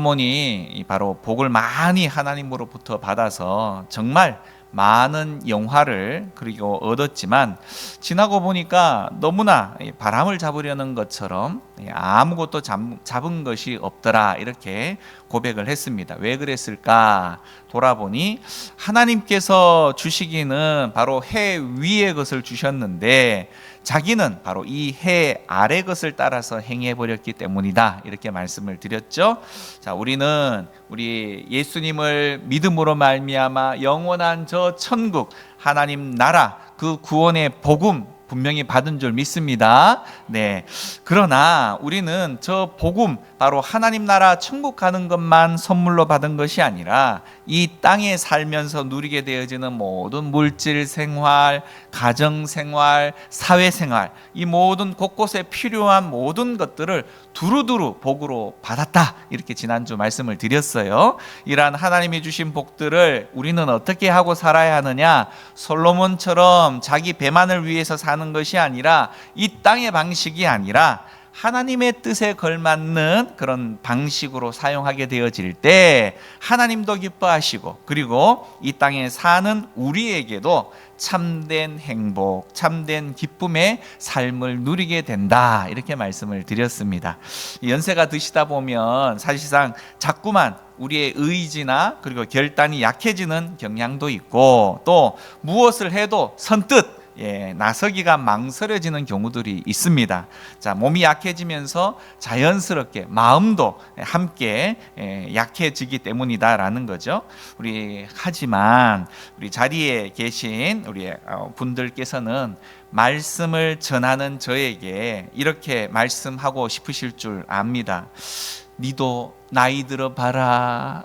솔로몬이 바로 복을 많이 하나님으로부터 받아서 정말 많은 영화를 그리고 얻었지만 지나고 보니까 너무나 바람을 잡으려는 것처럼 아무것도 잡은 것이 없더라 이렇게 고백을 했습니다. 왜 그랬을까? 돌아보니 하나님께서 주시기는 바로 해 위의 것을 주셨는데 자기는 바로 이 해 아래 것을 따라서 행해 버렸기 때문이다 이렇게 말씀을 드렸죠. 자, 우리는 우리 예수님을 믿음으로 말미암아 영원한 저 천국 하나님 나라 그 구원의 복음 분명히 받은 줄 믿습니다. 네. 그러나 우리는 저 복음 바로 하나님 나라 천국 가는 것만 선물로 받은 것이 아니라 이 땅에 살면서 누리게 되어지는 모든 물질 생활, 가정 생활, 사회 생활 이 모든 곳곳에 필요한 모든 것들을 두루두루 복으로 받았다. 이렇게 지난주 말씀을 드렸어요. 이러한 하나님이 주신 복들을 우리는 어떻게 하고 살아야 하느냐? 솔로몬처럼 자기 배만을 위해서 사는 것이 아니라 이 땅의 방식이 아니라 하나님의 뜻에 걸맞는 그런 방식으로 사용하게 되어질 때 하나님도 기뻐하시고 그리고 이 땅에 사는 우리에게도 참된 행복, 참된 기쁨의 삶을 누리게 된다 이렇게 말씀을 드렸습니다. 연세가 드시다 보면 사실상 자꾸만 우리의 의지나 그리고 결단이 약해지는 경향도 있고 또 무엇을 해도 선뜻 나서기가 망설여지는 경우들이 있습니다. 자, 몸이 약해지면서 자연스럽게 마음도 함께 약해지기 때문이다라는 거죠. 하지만 우리 자리에 계신 우리 분들께서는 말씀을 전하는 저에게 이렇게 말씀하고 싶으실 줄 압니다. 니도 나이 들어봐라.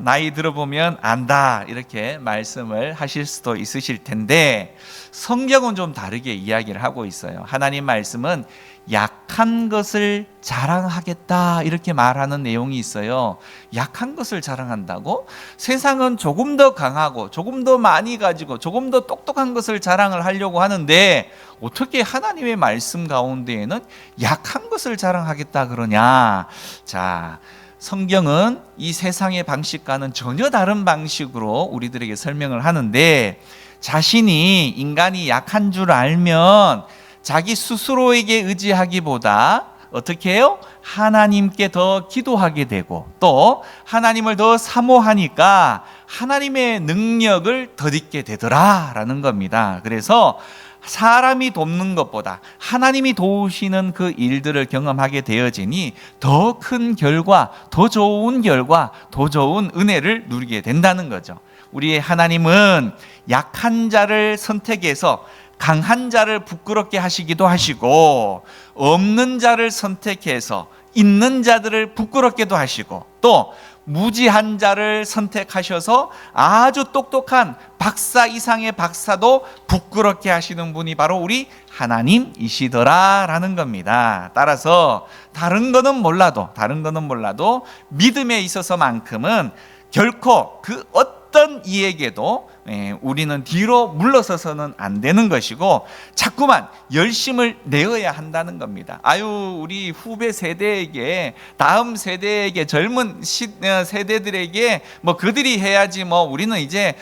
나이 들어보면 안다 이렇게 말씀을 하실 수도 있으실 텐데 성경은 좀 다르게 이야기를 하고 있어요. 하나님 말씀은 약한 것을 자랑하겠다 이렇게 말하는 내용이 있어요. 약한 것을 자랑한다고? 세상은 조금 더 강하고 조금 더 많이 가지고 조금 더 똑똑한 것을 자랑을 하려고 하는데 어떻게 하나님의 말씀 가운데에는 약한 것을 자랑하겠다 그러냐? 자, 성경은 이 세상의 방식과는 전혀 다른 방식으로 우리들에게 설명을 하는데 자신이 인간이 약한 줄 알면 자기 스스로에게 의지하기보다 어떻게 해요? 하나님께 더 기도하게 되고 또 하나님을 더 사모하니까 하나님의 능력을 덧입게 되더라라는 겁니다. 그래서 사람이 돕는 것보다 하나님이 도우시는 그 일들을 경험하게 되어지니 더 큰 결과, 더 좋은 결과, 더 좋은 은혜를 누리게 된다는 거죠. 우리의 하나님은 약한 자를 선택해서 강한 자를 부끄럽게 하시기도 하시고 없는 자를 선택해서 있는 자들을 부끄럽게도 하시고 또 무지한 자를 선택하셔서 아주 똑똑한 박사 이상의 박사도 부끄럽게 하시는 분이 바로 우리 하나님이시더라라는 겁니다. 따라서 다른 거는 몰라도 믿음에 있어서만큼은 결코 그 어떤 이에게도 우리는 뒤로 물러서서는 안 되는 것이고 자꾸만 열심을 내어야 한다는 겁니다. 우리 후배 세대에게 다음 세대에게 젊은 세대들에게 그들이 해야지 우리는 이제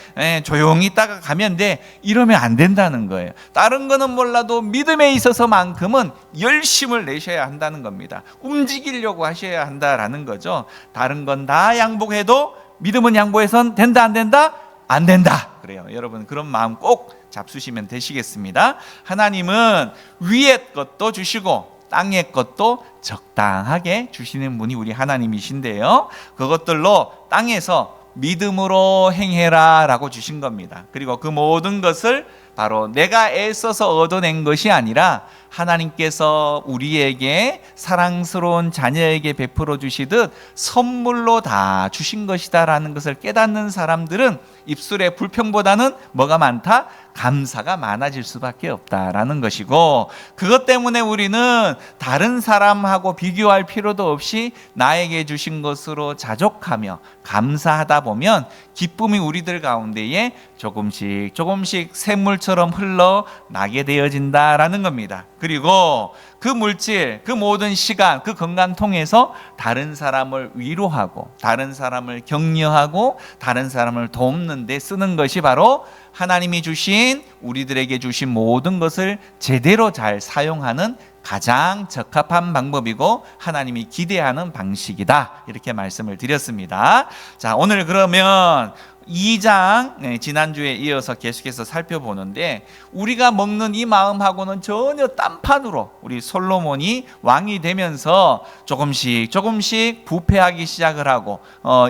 조용히 있다가 가면 돼 이러면 안 된다는 거예요. 다른 거는 몰라도 믿음에 있어서만큼은 열심을 내셔야 한다는 겁니다. 움직이려고 하셔야 한다라는 거죠. 다른 건 다 양보해도 믿음은 양보해선 된다 안 된다? 안 된다. 그래요. 여러분 그런 마음 꼭 잡수시면 되시겠습니다. 하나님은 위의 것도 주시고 땅의 것도 적당하게 주시는 분이 우리 하나님이신데요. 그것들로 땅에서 믿음으로 행해라 라고 주신 겁니다. 그리고 그 모든 것을 바로 내가 애써서 얻어낸 것이 아니라 하나님께서 우리에게 사랑스러운 자녀에게 베풀어 주시듯 선물로 다 주신 것이다라는 것을 깨닫는 사람들은 입술에 불평보다는 뭐가 많다? 감사가 많아질 수밖에 없다라는 것이고 그것 때문에 우리는 다른 사람하고 비교할 필요도 없이 나에게 주신 것으로 자족하며 감사하다 보면 기쁨이 우리들 가운데에 조금씩 샘물처럼 흘러나게 되어진다라는 겁니다. 그리고 그 물질, 그 모든 시간, 그 건강 통해서 다른 사람을 위로하고 다른 사람을 격려하고 다른 사람을 돕는 데 쓰는 것이 바로 하나님이 주신, 우리들에게 주신 모든 것을 제대로 잘 사용하는 가장 적합한 방법이고 하나님이 기대하는 방식이다, 이렇게 말씀을 드렸습니다. 자, 오늘 그러면 2장, 지난주에 이어서 계속해서 살펴보는데, 우리가 먹는 이 마음하고는 전혀 딴판으로 우리 솔로몬이 왕이 되면서 조금씩 부패하기 시작을 하고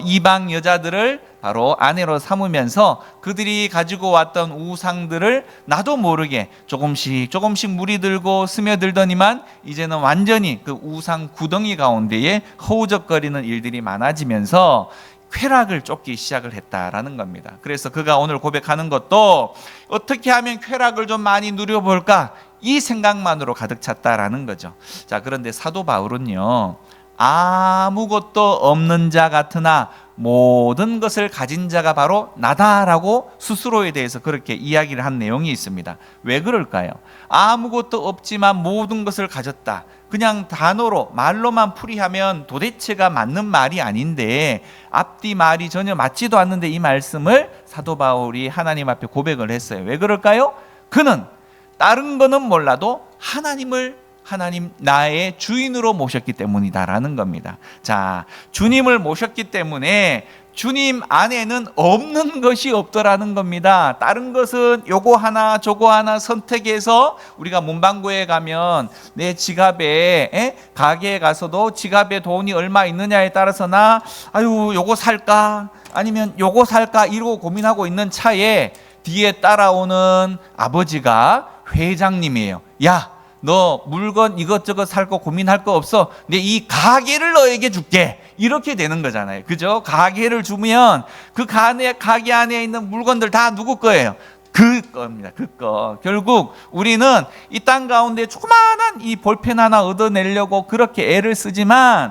이방 여자들을 바로 아내로 삼으면서 그들이 가지고 왔던 우상들을 나도 모르게 조금씩 물이 들고 스며들더니만 이제는 완전히 그 우상 구덩이 가운데에 허우적거리는 일들이 많아지면서 쾌락을 쫓기 시작을 했다라는 겁니다. 그래서 그가 오늘 고백하는 것도 어떻게 하면 쾌락을 좀 많이 누려볼까, 이 생각만으로 가득 찼다라는 거죠. 자, 그런데 사도 바울은요, 아무것도 없는 자 같으나 모든 것을 가진 자가 바로 나다라고 스스로에 대해서 그렇게 이야기를 한 내용이 있습니다. 왜 그럴까요? 아무것도 없지만 모든 것을 가졌다, 그냥 단어로 말로만 풀이하면 도대체가 맞는 말이 아닌데, 앞뒤 말이 전혀 맞지도 않는데 이 말씀을 사도 바울이 하나님 앞에 고백을 했어요. 왜 그럴까요? 그는 다른 거는 몰라도 하나님 나의 주인으로 모셨기 때문이다라는 겁니다. 자, 주님을 모셨기 때문에 주님 안에는 없는 것이 없더라는 겁니다. 다른 것은 요거 하나 저거 하나 선택해서, 우리가 문방구에 가면 내 지갑에, 가게에 가서도 지갑에 돈이 얼마 있느냐에 따라서 요거 살까 아니면 요거 살까 이러고 고민하고 있는 차에 뒤에 따라오는 아버지가 회장님이에요. 야, 너 물건 이것저것 살 거 고민할 거 없어, 내 이 가게를 너에게 줄게, 이렇게 되는 거잖아요. 그죠? 가게를 주면 그 가게 안에 있는 물건들 다 누구 거예요? 그 겁니다. 그 거. 결국 우리는 이 땅 가운데 조그마한 이 볼펜 하나 얻어내려고 그렇게 애를 쓰지만,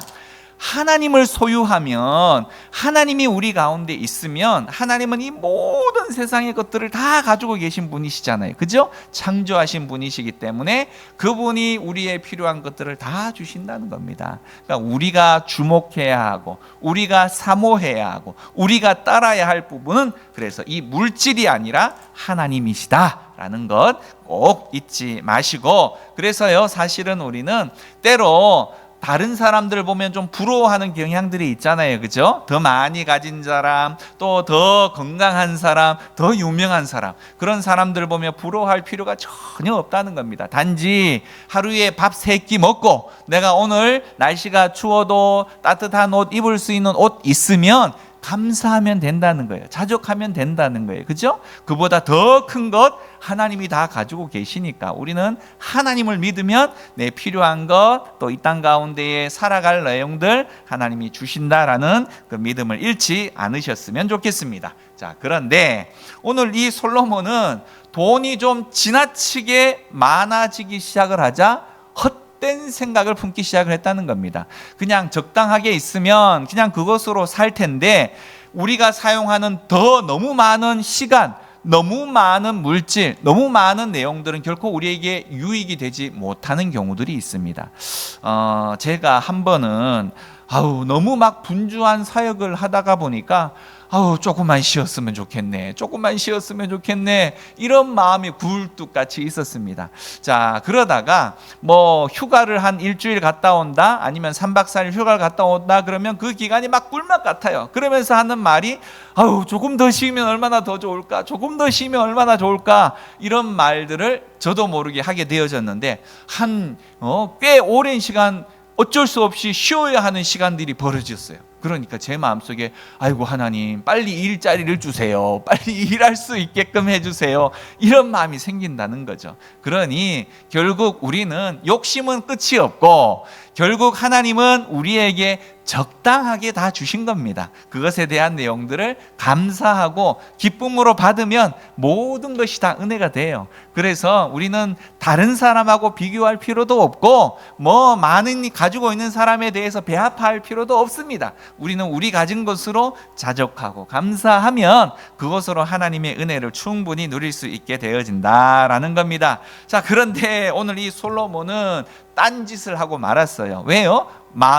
하나님을 소유하면, 하나님이 우리 가운데 있으면, 하나님은 이 모든 세상의 것들을 다 가지고 계신 분이시잖아요. 그죠? 창조하신 분이시기 때문에 그분이 우리의 필요한 것들을 다 주신다는 겁니다. 그러니까 우리가 주목해야 하고, 우리가 사모해야 하고, 우리가 따라야 할 부분은 그래서 이 물질이 아니라 하나님이시다라는 것 꼭 잊지 마시고, 그래서요, 사실은 우리는 때로 다른 사람들 보면 좀 부러워하는 경향들이 있잖아요. 그죠? 더 많이 가진 사람, 또 더 건강한 사람, 더 유명한 사람, 그런 사람들 보면 부러워할 필요가 전혀 없다는 겁니다. 단지 하루에 밥 3끼 먹고 내가 오늘 날씨가 추워도 따뜻한 옷 입을 수 있는 옷 있으면 감사하면 된다는 거예요. 자족하면 된다는 거예요. 그죠? 그보다 더 큰 것 하나님이 다 가지고 계시니까 우리는 하나님을 믿으면 내 필요한 것, 또 이 땅 가운데에 살아갈 내용들 하나님이 주신다라는 그 믿음을 잃지 않으셨으면 좋겠습니다. 자, 그런데 오늘 이 솔로몬은 돈이 좀 지나치게 많아지기 시작을 하자 헛된 생각을 품기 시작을 했다는 겁니다. 그냥 적당하게 있으면 그냥 그것으로 살 텐데, 우리가 사용하는 더 너무 많은 시간, 너무 많은 물질, 너무 많은 내용들은 결코 우리에게 유익이 되지 못하는 경우들이 있습니다. 제가 한 번은 너무 막 분주한 사역을 하다가 보니까 조금만 쉬었으면 좋겠네, 조금만 쉬었으면 좋겠네, 이런 마음이 굴뚝같이 있었습니다. 자, 그러다가 휴가를 한 일주일 갔다 온다, 아니면 3박 4일 휴가를 갔다 온다, 그러면 그 기간이 막 꿀맛 같아요. 그러면서 하는 말이 조금 더 쉬면 얼마나 더 좋을까, 조금 더 쉬면 얼마나 좋을까, 이런 말들을 저도 모르게 하게 되어졌는데, 꽤 오랜 시간 어쩔 수 없이 쉬어야 하는 시간들이 벌어졌어요. 그러니까 제 마음속에 하나님 빨리 일자리를 주세요, 빨리 일할 수 있게끔 해주세요, 이런 마음이 생긴다는 거죠. 그러니 결국 우리는 욕심은 끝이 없고, 결국 하나님은 우리에게 적당하게 다 주신 겁니다. 그것에 대한 내용들을 감사하고 기쁨으로 받으면 모든 것이 다 은혜가 돼요. 그래서 우리는 다른 사람하고 비교할 필요도 없고 뭐 많은 가지고 있는 사람에 대해서 배합할 필요도 없습니다. 우리는 우리 가진 것으로 자족하고 감사하면 그것으로 하나님의 은혜를 충분히 누릴 수 있게 되어진다라는 겁니다. 자, 그런데 오늘 이 솔로몬은 딴짓을 하고 말았어요. 왜요?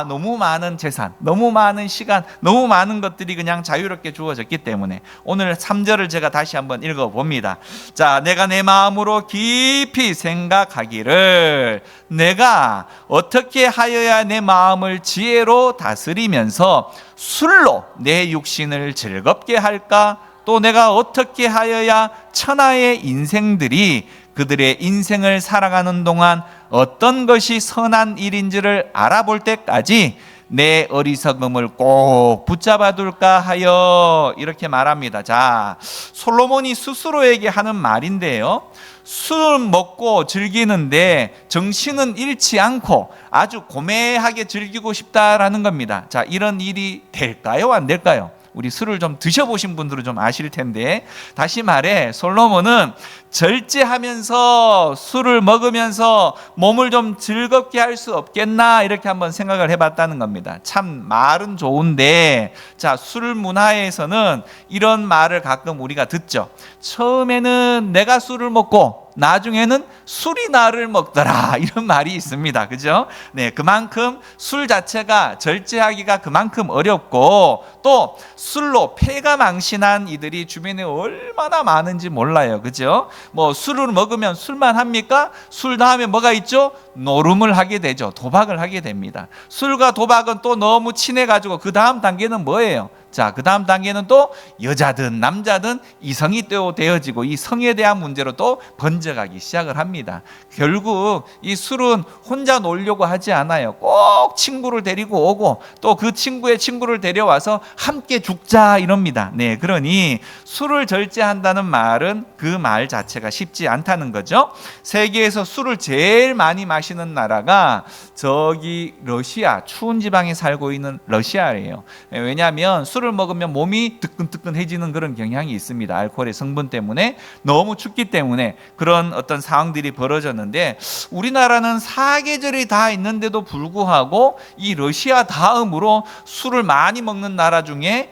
너무 많은 재산, 너무 많은 시간, 너무 많은 것들이 그냥 자유롭게 주어졌기 때문에. 오늘 3절을 제가 다시 한번 읽어봅니다. 자, 내가 내 마음으로 깊이 생각하기를 내가 어떻게 하여야 내 마음을 지혜로 다스리면서 술로 내 육신을 즐겁게 할까? 또 내가 어떻게 하여야 천하의 인생들이 그들의 인생을 살아가는 동안 어떤 것이 선한 일인지를 알아볼 때까지 내 어리석음을 꼭 붙잡아 둘까 하여, 이렇게 말합니다. 자, 솔로몬이 스스로에게 하는 말인데요, 술 먹고 즐기는데 정신은 잃지 않고 아주 고매하게 즐기고 싶다라는 겁니다. 자, 이런 일이 될까요? 안 될까요? 우리 술을 좀 드셔보신 분들은 좀 아실 텐데, 다시 말해 솔로몬은 절제하면서 술을 먹으면서 몸을 좀 즐겁게 할 수 없겠나, 이렇게 한번 생각을 해봤다는 겁니다. 참 말은 좋은데, 자, 술 문화에서는 이런 말을 가끔 우리가 듣죠. 처음에는 내가 술을 먹고 나중에는 술이 나를 먹더라, 이런 말이 있습니다. 그죠? 네, 그만큼 술 자체가 절제하기가 그만큼 어렵고, 또 술로 폐가 망신한 이들이 주변에 얼마나 많은지 몰라요. 그죠? 뭐 술을 먹으면 술만 합니까? 술 다음에 뭐가 있죠? 노름을 하게 되죠. 도박을 하게 됩니다. 술과 도박은 또 너무 친해가지고 그 다음 단계는 뭐예요? 자, 그 다음 단계는 또 여자든 남자든 이성이 또 되어지고 이 성에 대한 문제로 또 번져가기 시작을 합니다. 결국 이 술은 혼자 놀려고 하지 않아요. 꼭 친구를 데리고 오고 또 그 친구의 친구를 데려와서 함께 죽자, 이럽니다. 네, 그러니 술을 절제한다는 말은 그 말 자체가 쉽지 않다는 거죠. 세계에서 술을 제일 많이 마시는 나라가 저기 러시아, 추운 지방에 살고 있는 러시아예요. 왜냐하면 술을 먹으면 몸이 뜨끈뜨끈해지는 그런 경향이 있습니다. 알코올의 성분 때문에, 너무 춥기 때문에 그런 어떤 상황들이 벌어졌는데, 우리나라는 사계절이 다 있는데도 불구하고 이 러시아 다음으로 술을 많이 먹는 나라 중에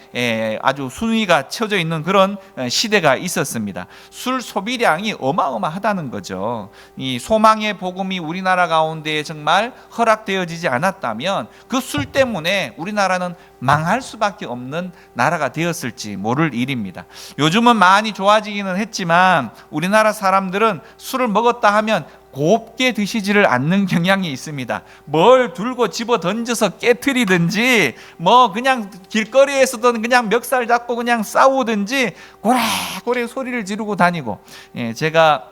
아주 순위가 쳐져 있는 그런 시대가 있었습니다. 술 소비량이 어마어마하다는 거죠. 이 소망의 복음이 우리나라 가운데 정말 허락되어지지 않았다면 그 술 때문에 우리나라는 망할 수밖에 없는 나라가 되었을지 모를 일입니다. 요즘은 많이 좋아지기는 했지만 우리나라 사람들은 술을 먹었다 하면 곱게 드시지를 않는 경향이 있습니다. 뭘 들고 집어 던져서 깨트리든지, 뭐 그냥 길거리에서도 그냥 멱살 잡고 그냥 싸우든지 고래고래 소리를 지르고 다니고. 제가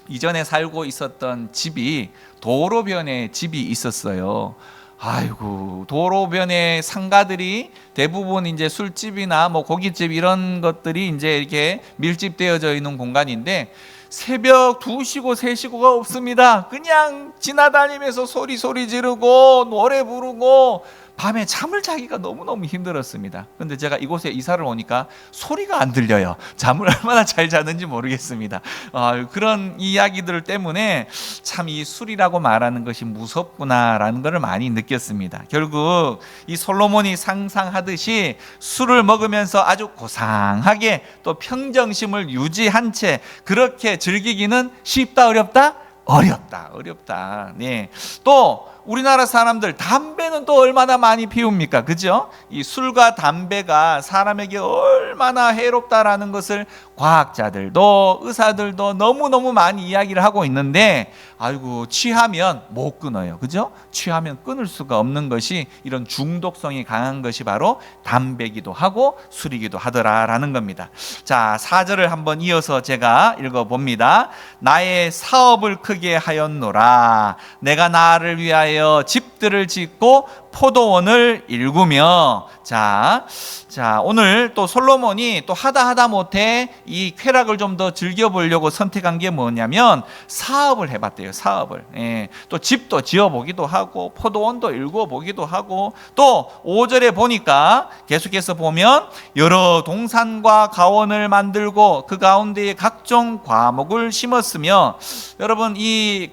이전에 살고 있었던 집이 도로변에 집이 있었어요. 아이고, 도로변에 상가들이 대부분 이제 술집이나 뭐 고깃집 이런 것들이 이제 이렇게 밀집되어져 있는 공간인데, 새벽 2시고 3시고가 없습니다. 그냥 지나다니면서 소리 지르고 노래 부르고 밤에 잠을 자기가 너무너무 힘들었습니다. 그런데 제가 이곳에 이사를 오니까 소리가 안 들려요. 잠을 얼마나 잘 자는지 모르겠습니다. 그런 이야기들 때문에 참 이 술이라고 말하는 것이 무섭구나라는 것을 많이 느꼈습니다. 결국 이 솔로몬이 상상하듯이 술을 먹으면서 아주 고상하게 또 평정심을 유지한 채 그렇게 즐기기는 쉽다, 어렵다? 어렵다. 네. 또 우리나라 사람들 담배는 또 얼마나 많이 피웁니까? 그죠? 이 술과 담배가 사람에게 얼마나 해롭다라는 것을 과학자들도 의사들도 너무너무 많이 이야기를 하고 있는데, 아이고, 취하면 못 끊어요. 그죠? 취하면 끊을 수가 없는 것이, 이런 중독성이 강한 것이 바로 담배기도 하고 술이기도 하더라라는 겁니다. 자, 4절을 한번 이어서 제가 읽어봅니다. 나의 사업을 크게 하였노라. 내가 나를 위하여 집들을 짓고 포도원을 일구며. 자, 오늘 또 솔로몬이 또 하다 못해 이 쾌락을 좀 더 즐겨보려고 선택한 게 뭐냐면 사업을 해봤대요. 사업을. 또 집도 지어보기도 하고 포도원도 일궈보기도 하고, 또 5절에 보니까 계속해서 보면 여러 동산과 가원을 만들고 그 가운데에 각종 과목을 심었으며, 여러분 이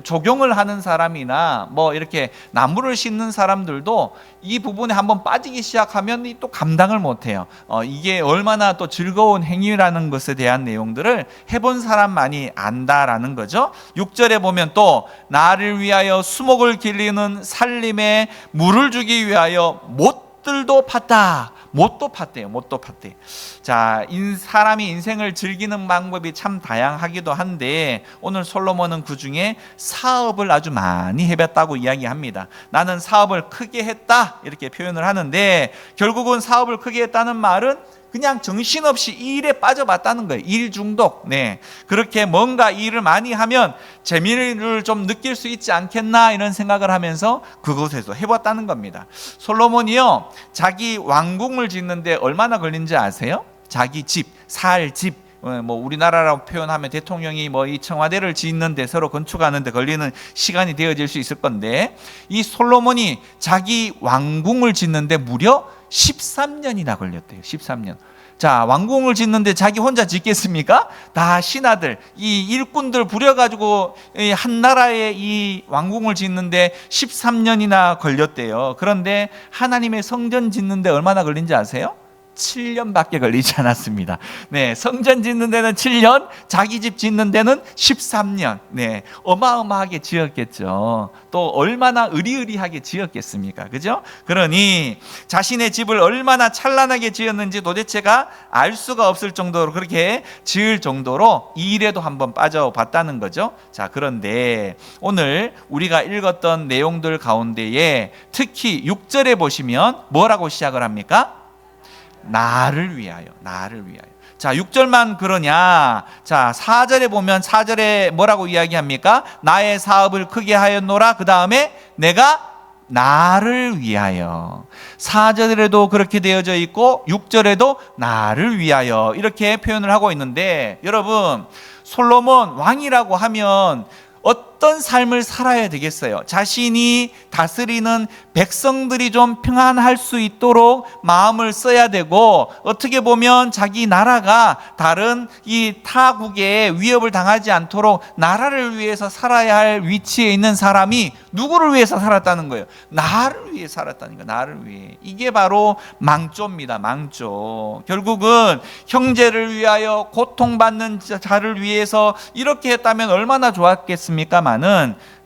조경을 하는 사람이나 뭐 이렇게 나무를 심는 사람들도 이 부분에 한번 빠지기 시작하면 또 감당을 못해요. 이게 얼마나 또 즐거운 행위라는 것에 대한 내용들을 해본 사람만이 안다라는 거죠. 6절에 보면 또 나를 위하여 수목을 기르는 살림에 물을 주기 위하여 못들도 팠다. 못도 팠대요. 못도 팠대. 자, 사람이 인생을 즐기는 방법이 참 다양하기도 한데 오늘 솔로몬은 그 중에 사업을 아주 많이 해봤다고 이야기합니다. 나는 사업을 크게 했다 이렇게 표현을 하는데, 결국은 사업을 크게 했다는 말은 그냥 정신없이 이 일에 빠져봤다는 거예요. 일 중독. 그렇게 뭔가 일을 많이 하면 재미를 좀 느낄 수 있지 않겠나 이런 생각을 하면서 그곳에서 해봤다는 겁니다. 솔로몬이요, 자기 왕궁을 짓는데 얼마나 걸린지 아세요? 자기 집, 살 집, 뭐 우리나라라고 표현하면 대통령이 뭐 이 청와대를 짓는데 서로 건축하는데 걸리는 시간이 되어질 수 있을 건데, 이 솔로몬이 자기 왕궁을 짓는데 무려 13년이나 걸렸대요. 13년. 자, 왕궁을 짓는데 자기 혼자 짓겠습니까? 다 신하들, 이 일꾼들 부려가지고 한 나라의 이 왕궁을 짓는데 13년이나 걸렸대요. 그런데 하나님의 성전 짓는데 얼마나 걸린지 아세요? 7년밖에 걸리지 않았습니다. 성전 짓는 데는 7년, 자기 집 짓는 데는 13년. 어마어마하게 지었겠죠. 또 얼마나 의리의리하게 지었겠습니까? 그죠? 그러니 자신의 집을 얼마나 찬란하게 지었는지 도대체가 알 수가 없을 정도로, 그렇게 지을 정도로 이 일에도 한번 빠져봤다는 거죠. 자, 그런데 오늘 우리가 읽었던 내용들 가운데에 특히 6절에 보시면 뭐라고 시작을 합니까? 나를 위하여, 나를 위하여. 자, 6절만 그러냐? 자, 4절에 보면 4절에 뭐라고 이야기합니까? 나의 사업을 크게 하였노라. 그 다음에 내가 나를 위하여. 4절에도 그렇게 되어져 있고 6절에도 나를 위하여 이렇게 표현을 하고 있는데, 여러분 솔로몬 왕이라고 하면 어떤 삶을 살아야 되겠어요? 자신이 다스리는 백성들이 좀 평안할 수 있도록 마음을 써야 되고, 어떻게 보면 자기 나라가 다른 이 타국에 위협을 당하지 않도록 나라를 위해서 살아야 할 위치에 있는 사람이 누구를 위해서 살았다는 거예요? 나를 위해 살았다는 거예요. 나를 위해. 이게 바로 망조입니다. 망조. 결국은 형제를 위하여, 고통받는 자를 위해서 이렇게 했다면 얼마나 좋았겠습니까마는,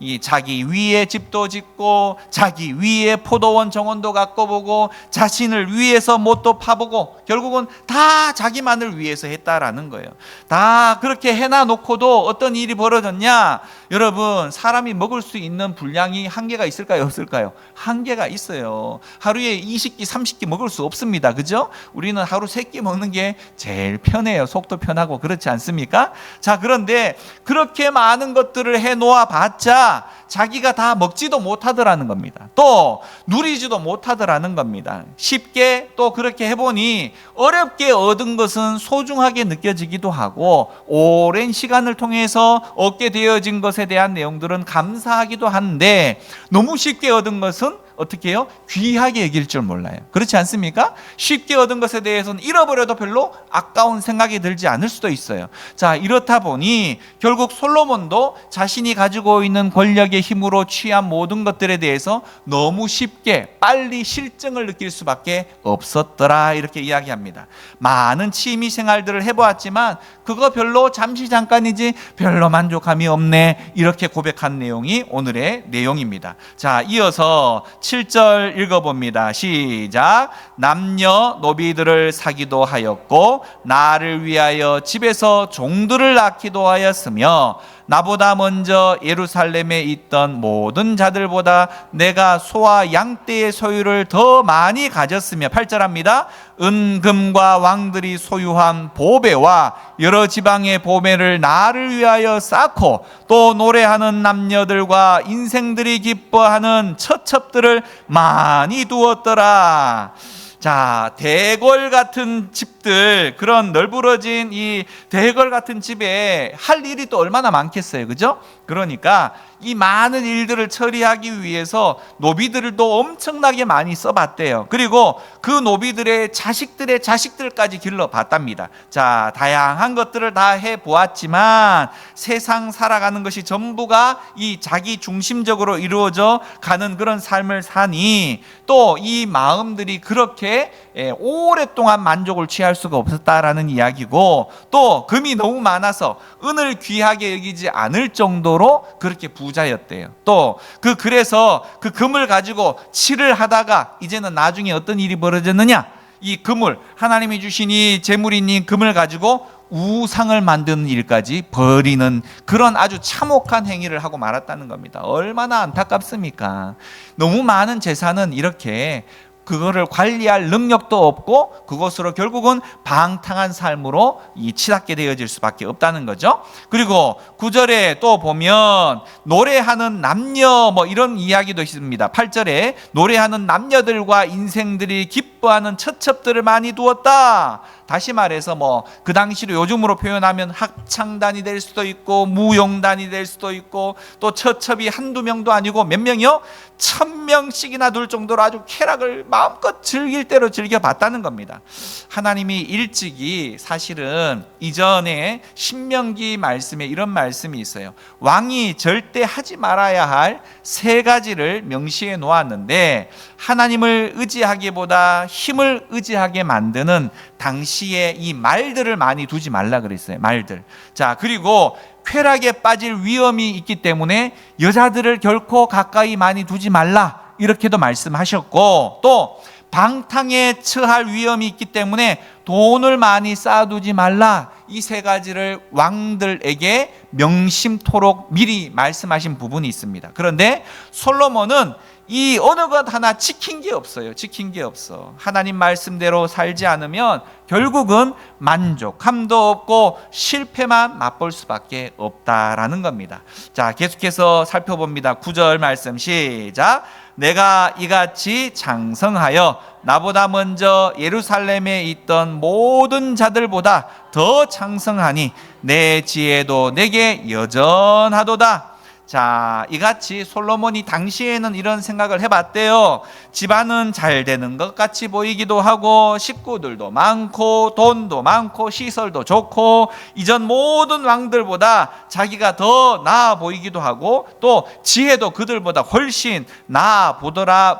이 자기 위에 집도 짓고 자기 위에 포도원 정원도 갖고 보고 자신을 위해서 못도 파보고 결국은 다 자기만을 위해서 했다라는 거예요. 다 그렇게 해놔놓고도 어떤 일이 벌어졌냐? 여러분, 사람이 먹을 수 있는 분량이 한계가 있을까요? 없을까요? 한계가 있어요. 하루에 20끼 30끼 먹을 수 없습니다. 그죠? 우리는 하루 3끼 먹는 게 제일 편해요. 속도 편하고. 그렇지 않습니까? 자, 그런데 그렇게 많은 것들을 해놓아 봤자 자기가 다 먹지도 못하더라는 겁니다. 또 누리지도 못하더라는 겁니다. 쉽게 또 그렇게 해보니 어렵게 얻은 것은 소중하게 느껴지기도 하고, 오랜 시간을 통해서 얻게 되어진 것에 대한 내용들은 감사하기도 한데, 너무 쉽게 얻은 것은 어떻게 해요? 귀하게 여길 줄 몰라요. 그렇지 않습니까? 쉽게 얻은 것에 대해서는 잃어버려도 별로 아까운 생각이 들지 않을 수도 있어요. 자, 이렇다 보니 결국 솔로몬도 자신이 가지고 있는 권력의 힘으로 취한 모든 것들에 대해서 너무 쉽게 빨리 실증을 느낄 수밖에 없었더라, 이렇게 이야기합니다. 많은 취미 생활들을 해보았지만 그거 별로 잠시 잠깐이지 별로 만족함이 없네, 이렇게 고백한 내용이 오늘의 내용입니다. 자, 이어서 7절 읽어봅니다. 시작. 남녀 노비들을 사기도 하였고 나를 위하여 집에서 종들을 낳기도 하였으며 나보다 먼저 예루살렘에 있던 모든 자들보다 내가 소와 양떼의 소유를 더 많이 가졌으며 8절합니다. 은금과 왕들이 소유한 보배와 여러 지방의 보배를 나를 위하여 쌓고 또 노래하는 남녀들과 인생들이 기뻐하는 처첩들을 많이 두었더라. 자, 대궐 같은 집들, 그런 널브러진 이 대궐 같은 집에 할 일이 또 얼마나 많겠어요, 그죠? 그러니까 이 많은 일들을 처리하기 위해서 노비들도 엄청나게 많이 써봤대요. 그리고 그 노비들의 자식들의 자식들까지 길러봤답니다. 자, 다양한 것들을 다 해보았지만 세상 살아가는 것이 전부가 이 자기 중심적으로 이루어져 가는 그런 삶을 사니 또 이 마음들이 그렇게 오랫동안 만족을 취할 수가 없었다라는 이야기고, 또 금이 너무 많아서 은을 귀하게 여기지 않을 정도로 그렇게 부자였대요. 또 그래서 그 금을 가지고 칠을 하다가 이제는 나중에 어떤 일이 벌어졌느냐, 이 금을, 하나님이 주신 이 재물인 금을 가지고 우상을 만드는 일까지 벌이는 그런 아주 참혹한 행위를 하고 말았다는 겁니다. 얼마나 안타깝습니까? 너무 많은 재산은 이렇게 그거를 관리할 능력도 없고 그것으로 결국은 방탕한 삶으로 치닫게 되어질 수밖에 없다는 거죠. 그리고 9절에 또 보면 노래하는 남녀 이런 이야기도 있습니다. 8절에 노래하는 남녀들과 인생들이 기뻐하는 처첩들을 많이 두었다. 다시 말해서 그 당시로 요즘으로 표현하면 합창단이 될 수도 있고 무용단이 될 수도 있고 또 처첩이 한두 명도 아니고 몇 명이요? 1000명씩이나 둘 정도로 아주 쾌락을 마음껏 즐길 대로 즐겨봤다는 겁니다. 하나님이 일찍이 사실은 이전에 신명기 말씀에 이런 말씀이 있어요. 왕이 절대 하지 말아야 할 3가지를 명시해 놓았는데 하나님을 의지하기보다 힘을 의지하게 만드는 당시에 이 말들을 많이 두지 말라 그랬어요. 말들. 자, 그리고 쾌락에 빠질 위험이 있기 때문에 여자들을 결코 가까이 많이 두지 말라 이렇게도 말씀하셨고, 또 방탕에 처할 위험이 있기 때문에 돈을 많이 쌓아두지 말라, 이 3가지를 왕들에게 명심토록 미리 말씀하신 부분이 있습니다. 그런데 솔로몬은 이 어느 것 하나 지킨 게 없어요. 지킨 게 없어. 하나님 말씀대로 살지 않으면 결국은 만족함도 없고 실패만 맛볼 수밖에 없다라는 겁니다. 자, 계속해서 살펴봅니다. 9절 말씀 시작. 내가 이같이 장성하여 나보다 먼저 예루살렘에 있던 모든 자들보다 더 장성하니 내 지혜도 내게 여전하도다. 자, 이같이 솔로몬이 당시에는 이런 생각을 해봤대요. 집안은 잘 되는 것 같이 보이기도 하고 식구들도 많고 돈도 많고 시설도 좋고 이전 모든 왕들보다 자기가 더 나아 보이기도 하고 또 지혜도 그들보다 훨씬 낫다라고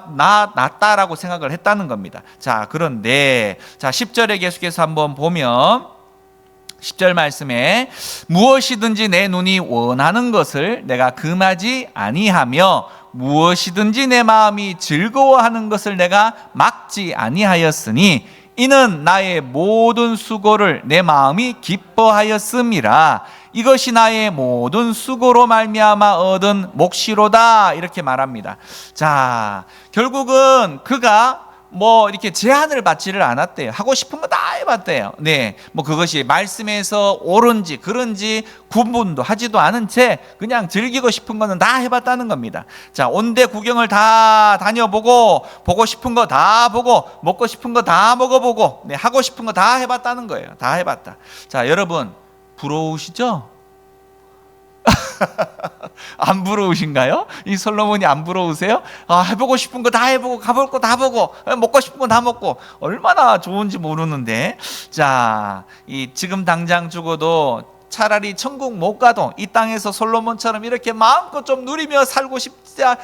생각을 했다는 겁니다. 자, 그런데 10절에 계속해서 한번 보면 10절 말씀에 무엇이든지 내 눈이 원하는 것을 내가 금하지 아니하며 무엇이든지 내 마음이 즐거워하는 것을 내가 막지 아니하였으니 이는 나의 모든 수고를 내 마음이 기뻐하였음이라. 이것이 나의 모든 수고로 말미암아 얻은 몫이로다. 이렇게 말합니다. 자, 결국은 그가 이렇게 제한을 받지를 않았대요. 하고 싶은 거 다 해봤대요. 네, 그것이 말씀에서 옳은지 그런지 구분도 하지도 않은 채 그냥 즐기고 싶은 거는 다 해봤다는 겁니다. 자, 온데 구경을 다 다녀보고 보고 싶은 거 다 보고 먹고 싶은 거 다 먹어보고 하고 싶은 거 다 해봤다는 거예요. 다 해봤다. 자, 여러분 부러우시죠? 안 부러우신가요? 이 솔로몬이 안 부러우세요? 해보고 싶은 거 다 해보고 가볼 거 다 보고 먹고 싶은 거 다 먹고 얼마나 좋은지 모르는데, 자, 지금 당장 죽어도 차라리 천국 못 가도 이 땅에서 솔로몬처럼 이렇게 마음껏 좀 누리며 살고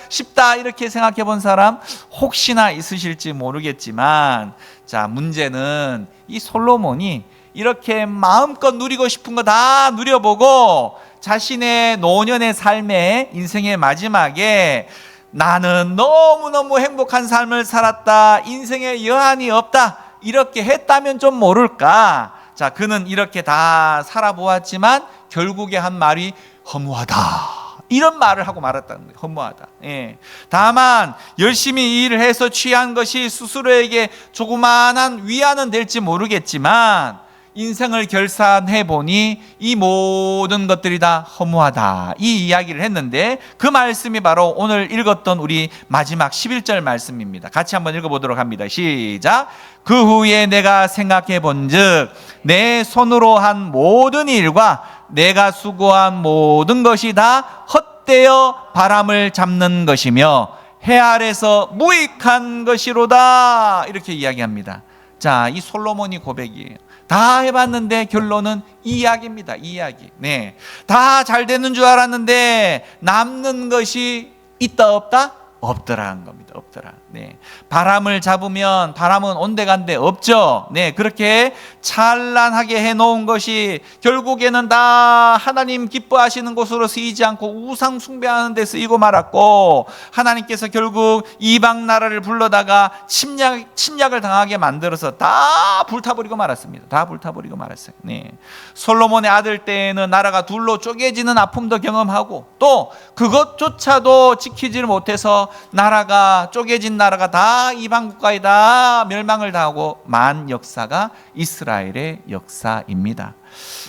싶다 이렇게 생각해 본 사람 혹시나 있으실지 모르겠지만, 자, 문제는 이 솔로몬이 이렇게 마음껏 누리고 싶은 거 다 누려보고 자신의 노년의 삶에 인생의 마지막에 나는 너무너무 행복한 삶을 살았다, 인생에 여한이 없다 이렇게 했다면 좀 모를까. 자, 그는 이렇게 다 살아보았지만 결국에 한 말이 허무하다. 이런 말을 하고 말았다는 거예요. 허무하다. 예. 다만 열심히 일을 해서 취한 것이 스스로에게 조그마한 위안은 될지 모르겠지만 인생을 결산해 보니 이 모든 것들이 다 허무하다. 이 이야기를 했는데 그 말씀이 바로 오늘 읽었던 우리 마지막 11절 말씀입니다. 같이 한번 읽어보도록 합니다. 시작. 그 후에 내가 생각해 본즉 내 손으로 한 모든 일과 내가 수고한 모든 것이 다 헛되어 바람을 잡는 것이며 해 아래서 무익한 것이로다. 이렇게 이야기합니다. 자, 이 솔로몬이 고백이에요. 다 해봤는데 결론은 이 이야기입니다. 이 이야기. 네, 다 잘 되는 줄 알았는데 남는 것이 있다 없다? 없더라는 겁니다. 없더라. 네, 바람을 잡으면 바람은 온데간데 없죠. 네, 그렇게 찬란하게 해놓은 것이 결국에는 다 하나님 기뻐하시는 곳으로 쓰이지 않고 우상 숭배하는 데 쓰이고 말았고, 하나님께서 결국 이방 나라를 불러다가 침략을 당하게 만들어서 다 불타버리고 말았습니다. 다 불타버리고 말았어요. 네, 솔로몬의 아들 때에는 나라가 둘로 쪼개지는 아픔도 경험하고 또 그것조차도 지키지를 못해서 나라가 쪼개진 나라가 다 이방 국가에 다 멸망을 당하고 만 역사가 이스라엘의 역사입니다.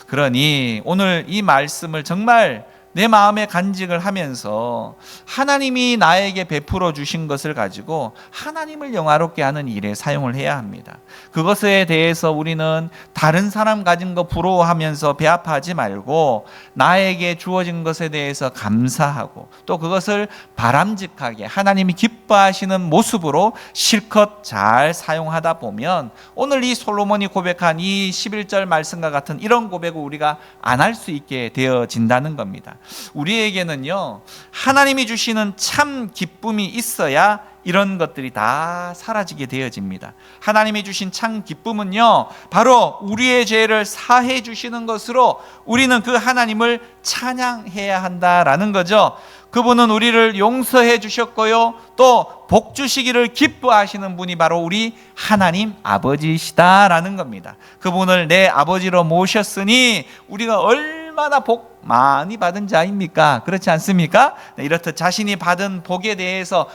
그러니 오늘 이 말씀을 정말 내 마음에 간직을 하면서 하나님이 나에게 베풀어 주신 것을 가지고 하나님을 영화롭게 하는 일에 사용을 해야 합니다. 그것에 대해서 우리는 다른 사람 가진 거 부러워하면서 배아파하지 말고 나에게 주어진 것에 대해서 감사하고 또 그것을 바람직하게 하나님이 기뻐하시는 모습으로 실컷 잘 사용하다 보면 오늘 이 솔로몬이 고백한 이 11절 말씀과 같은 이런 고백을 우리가 안 할 수 있게 되어진다는 겁니다. 우리에게는요, 하나님이 주시는 참 기쁨이 있어야 이런 것들이 다 사라지게 되어집니다. 하나님이 주신 참 기쁨은요, 바로 우리의 죄를 사해 주시는 것으로 우리는 그 하나님을 찬양해야 한다라는 거죠. 그분은 우리를 용서해 주셨고요, 또 복 주시기를 기뻐하시는 분이 바로 우리 하나님 아버지시다라는 겁니다. 그분을 내 아버지로 모셨으니 우리가 얼마나 복 많이 받은 자입니까? 그렇지 않습니까? 이렇듯 자신이 받은 복에 대해서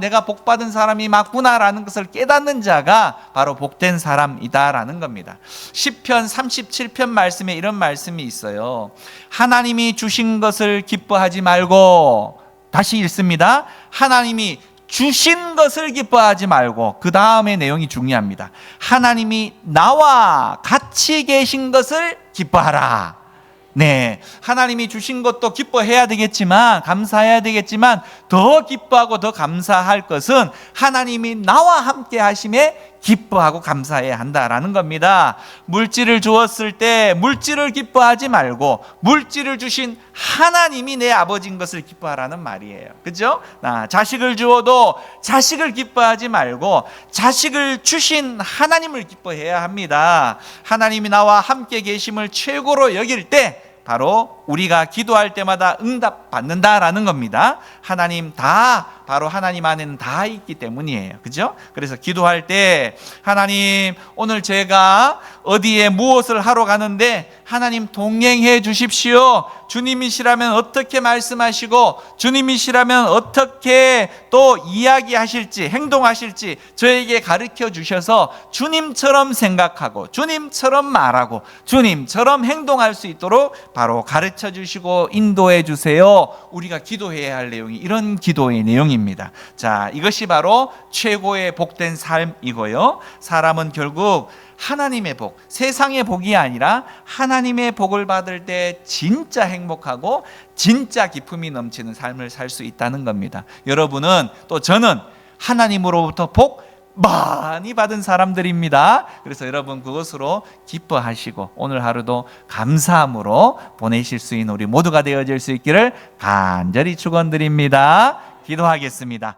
내가 복 받은 사람이 맞구나라는 것을 깨닫는 자가 바로 복된 사람이다라는 겁니다. 시편 37편 말씀에 이런 말씀이 있어요. 하나님이 주신 것을 기뻐하지 말고, 다시 읽습니다. 하나님이 주신 것을 기뻐하지 말고, 그 다음의 내용이 중요합니다. 하나님이 나와 같이 계신 것을 기뻐하라. 네, 하나님이 주신 것도 기뻐해야 되겠지만, 감사해야 되겠지만, 더 기뻐하고 더 감사할 것은 하나님이 나와 함께 하심에 기뻐하고 감사해야 한다라는 겁니다. 물질을 주었을 때 물질을 기뻐하지 말고 물질을 주신 하나님이 내 아버지인 것을 기뻐하라는 말이에요. 그죠? 자식을 주어도 자식을 기뻐하지 말고 자식을 주신 하나님을 기뻐해야 합니다. 하나님이 나와 함께 계심을 최고로 여길 때 바로 우리가 기도할 때마다 응답받는다라는 겁니다. 하나님 바로 하나님 안에는 다 있기 때문이에요. 그죠? 그래서 기도할 때 하나님, 오늘 제가 어디에 무엇을 하러 가는데 하나님 동행해 주십시오. 주님이시라면 어떻게 말씀하시고 주님이시라면 어떻게 또 이야기하실지 행동하실지 저에게 가르쳐 주셔서 주님처럼 생각하고 주님처럼 말하고 주님처럼 행동할 수 있도록 바로 가르쳐 주시고 인도해 주세요. 우리가 기도해야 할 내용이 이런 기도의 내용입니다. 자, 이것이 바로 최고의 복된 삶이고요. 사람은 결국 하나님의 복, 세상의 복이 아니라 하나님의 복을 받을 때 진짜 행복하고 진짜 기쁨이 넘치는 삶을 살 수 있다는 겁니다. 여러분은 또 저는 하나님으로부터 복 많이 받은 사람들입니다. 그래서 여러분 그것으로 기뻐하시고 오늘 하루도 감사함으로 보내실 수 있는 우리 모두가 되어질 수 있기를 간절히 축원드립니다. 기도하겠습니다.